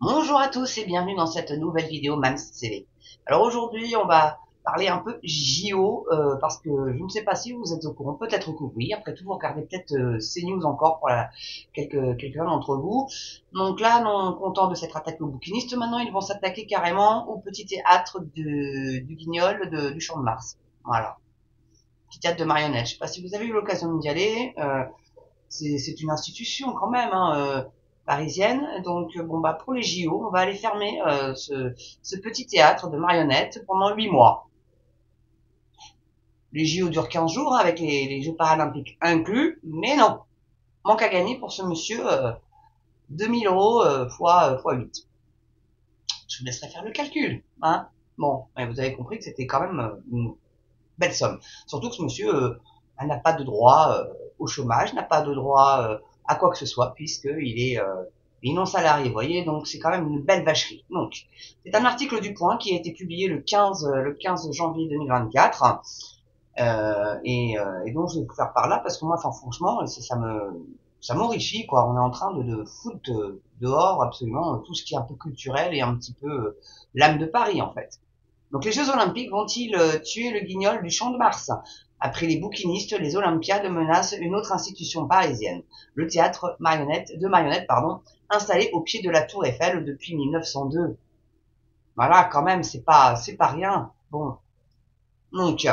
Bonjour à tous et bienvenue dans cette nouvelle vidéo Mams TV. Alors aujourd'hui, on va parler un peu JO parce que je ne sais pas si vous êtes au courant, peut-être que oui. Après tout, vous regardez peut-être CNews encore pour quelques-uns d'entre vous. Donc là, non content de s'être attaqué aux bouquinistes, maintenant ils vont s'attaquer carrément au petit théâtre du Guignol du Champ de Mars. Voilà, petit théâtre de marionnettes. Je ne sais pas si vous avez eu l'occasion d'y aller. C'est une institution quand même, hein, parisienne. Donc bon bah pour les JO, on va aller fermer ce petit théâtre de marionnettes pendant 8 mois. Les JO durent 15 jours hein, avec les Jeux paralympiques inclus, mais non, manque à gagner pour ce monsieur 2000 euros fois 8. Je vous laisserai faire le calcul, hein. Bon, vous avez compris que c'était quand même une belle somme. Surtout que ce monsieur n'a pas de droit au chômage, n'a pas de droit à quoi que ce soit, puisqu'il est non salarié, vous voyez, donc c'est quand même une belle vacherie. Donc, c'est un article du Point qui a été publié le 15 janvier 2024, et donc je vais vous faire par là, parce que moi, enfin, franchement, ça m'horrifie, quoi. On est en train de foutre dehors absolument tout ce qui est un peu culturel et un petit peu l'âme de Paris, en fait. Donc les Jeux Olympiques vont-ils tuer le Guignol du Champ de Mars? Après les bouquinistes, les Olympiades menacent une autre institution parisienne, le théâtre marionnettes, installé au pied de la Tour Eiffel depuis 1902. Voilà, quand même, c'est pas rien. Bon, donc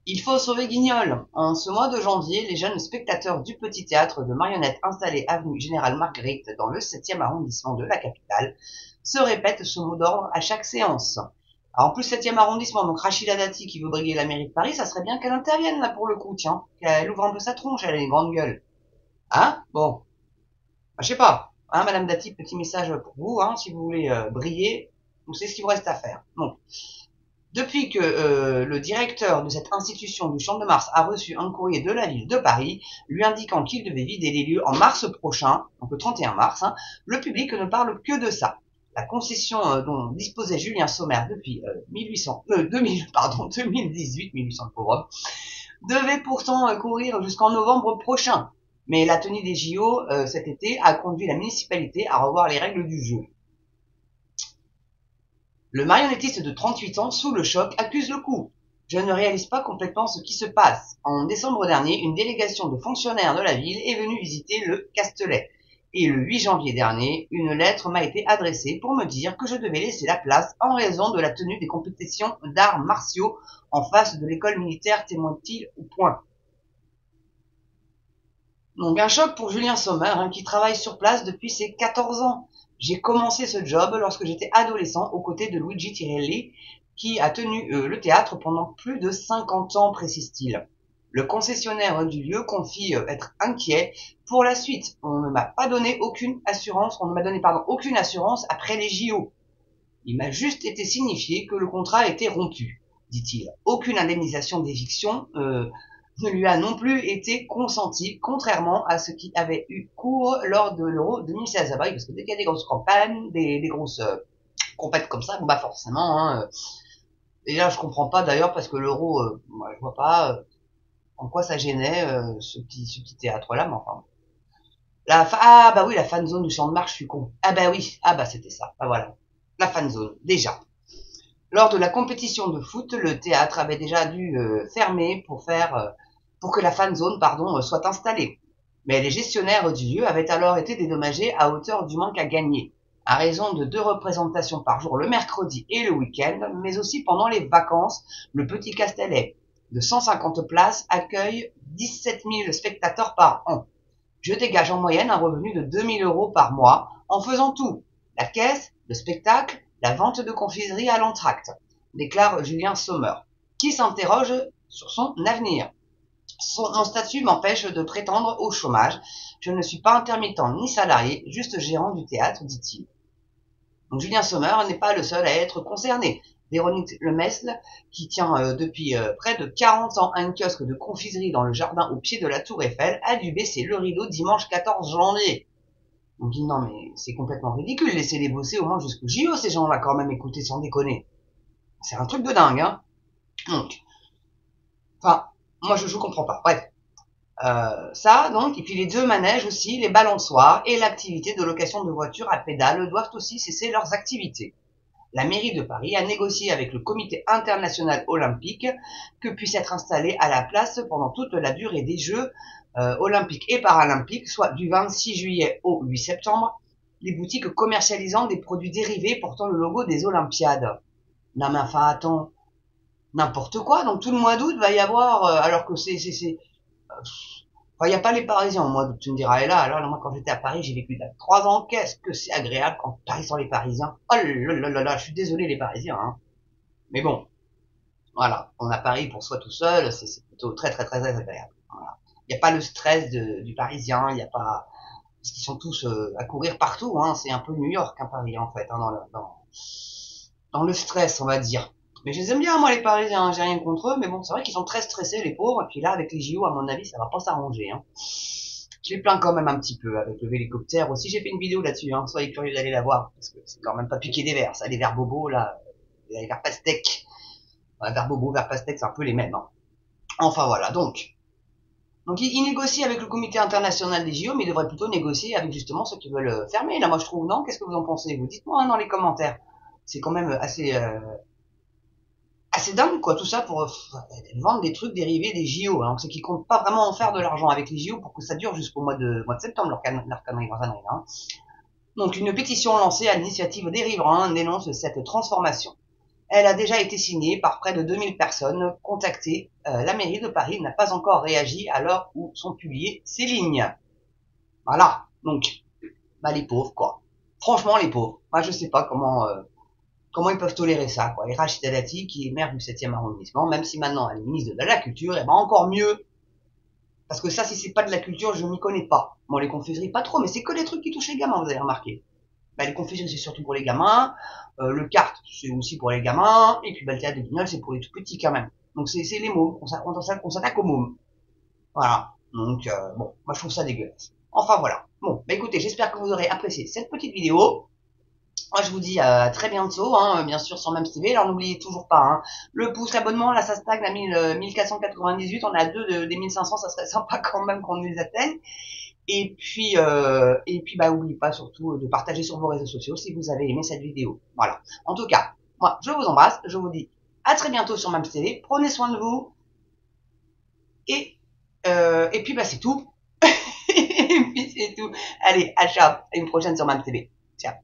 il faut sauver Guignol. En ce mois de janvier, les jeunes spectateurs du petit théâtre de marionnettes installé avenue Général Marguerite dans le 7e arrondissement de la capitale se répètent ce mot d'ordre à chaque séance. Alors en plus 7e arrondissement, donc Rachida Dati qui veut briguer la mairie de Paris, ça serait bien qu'elle intervienne là pour le coup, tiens. Qu'elle ouvre un peu sa tronche, elle a une grande gueule. Hein? Bon, je sais pas. Hein, Madame Dati, petit message pour vous, hein, si vous voulez briller, vous savez ce qu'il vous reste à faire. Donc, depuis que le directeur de cette institution du Champ de Mars a reçu un courrier de la ville de Paris lui indiquant qu'il devait vider les lieux en mars prochain, donc le 31 mars, hein, le public ne parle que de ça. La concession dont disposait Julien Sommer depuis 2018, 1800 le pauvre homme, devait pourtant courir jusqu'en novembre prochain. Mais la tenue des JO cet été a conduit la municipalité à revoir les règles du jeu. Le marionnettiste de 38 ans, sous le choc, accuse le coup. Je ne réalise pas complètement ce qui se passe. En décembre dernier, une délégation de fonctionnaires de la ville est venue visiter le Castelet. Et le 8 janvier dernier, une lettre m'a été adressée pour me dire que je devais laisser la place en raison de la tenue des compétitions d'arts martiaux en face de l'école militaire, témoigne-t-il au Point. Donc un choc pour Julien Sommer, hein, qui travaille sur place depuis ses 14 ans. J'ai commencé ce job lorsque j'étais adolescent aux côtés de Luigi Tirelli, qui a tenu le théâtre pendant plus de 50 ans, précise-t-il. Le concessionnaire du lieu confie être inquiet pour la suite. On ne m'a pas donné aucune assurance, on ne m'a donné aucune assurance après les JO. Il m'a juste été signifié que le contrat était rompu, dit-il. Aucune indemnisation d'éviction ne lui a non plus été consentie, contrairement à ce qui avait eu cours lors de l'Euro 2016. Ah bah oui, parce que dès qu'il y a des grosses campagnes, des grosses compètes comme ça, bon bah forcément, hein, et là je comprends pas d'ailleurs parce que l'Euro, moi, je vois pas en quoi ça gênait ce petit théâtre-là, mais enfin. Ah bah oui, la fan zone du Champ de Mars, je suis con. Ah bah oui, ah bah c'était ça, bah voilà. La fan zone, déjà. Lors de la compétition de foot, le théâtre avait déjà dû fermer pour que la fan zone soit installée. Mais les gestionnaires du lieu avaient alors été dédommagés à hauteur du manque à gagner, à raison de 2 représentations par jour le mercredi et le week-end, mais aussi pendant les vacances, le Petit Castellet, de 150 places, accueille 17 000 spectateurs par an. Je dégage en moyenne un revenu de 2 000 euros par mois en faisant tout. La caisse, le spectacle, la vente de confiserie à l'entracte, déclare Julien Sommer, qui s'interroge sur son avenir. Mon statut m'empêche de prétendre au chômage. Je ne suis pas intermittent ni salarié, juste gérant du théâtre, dit-il. Donc Julien Sommer n'est pas le seul à être concerné. Véronique Lemesle, qui tient depuis près de 40 ans un kiosque de confiserie dans le jardin au pied de la Tour Eiffel, a dû baisser le rideau dimanche 14 janvier. On dit non mais c'est complètement ridicule, laissez-les bosser au moins jusqu'au JO ces gens-là quand même, écoutez sans déconner. C'est un truc de dingue, hein. Donc, enfin, moi je comprends pas. Bref. Ça, donc, et puis les 2 manèges aussi, les balançoires et l'activité de location de voitures à pédales doivent aussi cesser leurs activités. La mairie de Paris a négocié avec le Comité international olympique que puisse être installé à la place pendant toute la durée des Jeux olympiques et paralympiques, soit du 26 juillet au 8 septembre, les boutiques commercialisant des produits dérivés portant le logo des Olympiades. Non mais enfin attends, n'importe quoi, donc tout le mois d'août va y avoir, alors que enfin, il n'y a pas les Parisiens au mois d'août, tu me diras, et là, alors moi quand j'étais à Paris, j'ai vécu là 3 ans, qu'est-ce que c'est agréable quand Paris sans les Parisiens. Oh là là là, je suis désolé les Parisiens, hein. Mais bon, voilà, on a Paris pour soi tout seul, c'est plutôt très très très très agréable. Voilà. Il n'y a pas le stress du Parisien, il n'y a pas... Parce qu'ils sont tous à courir partout, hein. C'est un peu New York, hein, Paris, en fait, hein, dans le stress, on va dire. Mais je les aime bien, moi, les Parisiens, hein, j'ai rien contre eux, mais bon, c'est vrai qu'ils sont très stressés, les pauvres, et puis là, avec les JO, à mon avis, ça va pas s'arranger, hein. Je les plains quand même un petit peu avec le hélicoptère aussi. J'ai fait une vidéo là-dessus, hein. Soyez curieux d'aller la voir, parce que c'est quand même pas piqué des verres, ça, les verres bobos, là, les verres pastèques. Ouais, verres bobos, verres pastèques, c'est un peu les mêmes, hein. Enfin, voilà, donc ils négocient avec le comité international des JO, mais ils devraient plutôt négocier avec justement ceux qui veulent fermer. Là, moi, je trouve, non? Qu'est-ce que vous en pensez? Vous dites-moi, hein, dans les commentaires. C'est quand même assez dingue, quoi, tout ça pour vendre des trucs dérivés des JO. Alors, c'est qu'ils comptent pas vraiment en faire de l'argent avec les JO pour que ça dure jusqu'au mois de septembre, leur connerie, hein. Donc, une pétition lancée à l'initiative des riverains dénonce cette transformation. Elle a déjà été signée par près de 2000 personnes contactées. La mairie de Paris n'a pas encore réagi à l'heure où sont publiées ces lignes. Voilà. Donc, bah, les pauvres, quoi. Franchement, les pauvres. Moi, je sais pas comment ils peuvent tolérer ça, quoi. Et Rachida Dati, qui est maire du 7e arrondissement, même si maintenant elle est ministre de la Culture, et ben encore mieux. Parce que ça, si c'est pas de la culture, je m'y connais pas. Bon, les confiseries, pas trop, mais c'est que des trucs qui touchent les gamins, vous avez remarqué. Bah, les confiseries, c'est surtout pour les gamins. Le kart, c'est aussi pour les gamins. Et puis, bah, le théâtre de Guignol, c'est pour les tout petits quand même. Donc, c'est les mômes. On s'attaque aux mômes. Voilà. Donc, bon, moi, je trouve ça dégueulasse. Enfin, voilà. Bon, bah, écoutez, j'espère que vous aurez apprécié cette petite vidéo. Moi, je vous dis à très bientôt, hein, bien sûr, sur Mams TV. Alors, n'oubliez toujours pas, hein, le pouce, l'abonnement, là, ça stagne à 1498. On est à 2 des 1500. Ça serait sympa quand même qu'on les atteigne. Et puis, bah, n'oubliez pas surtout de partager sur vos réseaux sociaux si vous avez aimé cette vidéo. Voilà. En tout cas, moi, je vous embrasse. Je vous dis à très bientôt sur Mams TV. Prenez soin de vous. Et puis, bah, c'est tout. Et puis, c'est tout. Allez, à ciao. À une prochaine sur Mams TV. Ciao.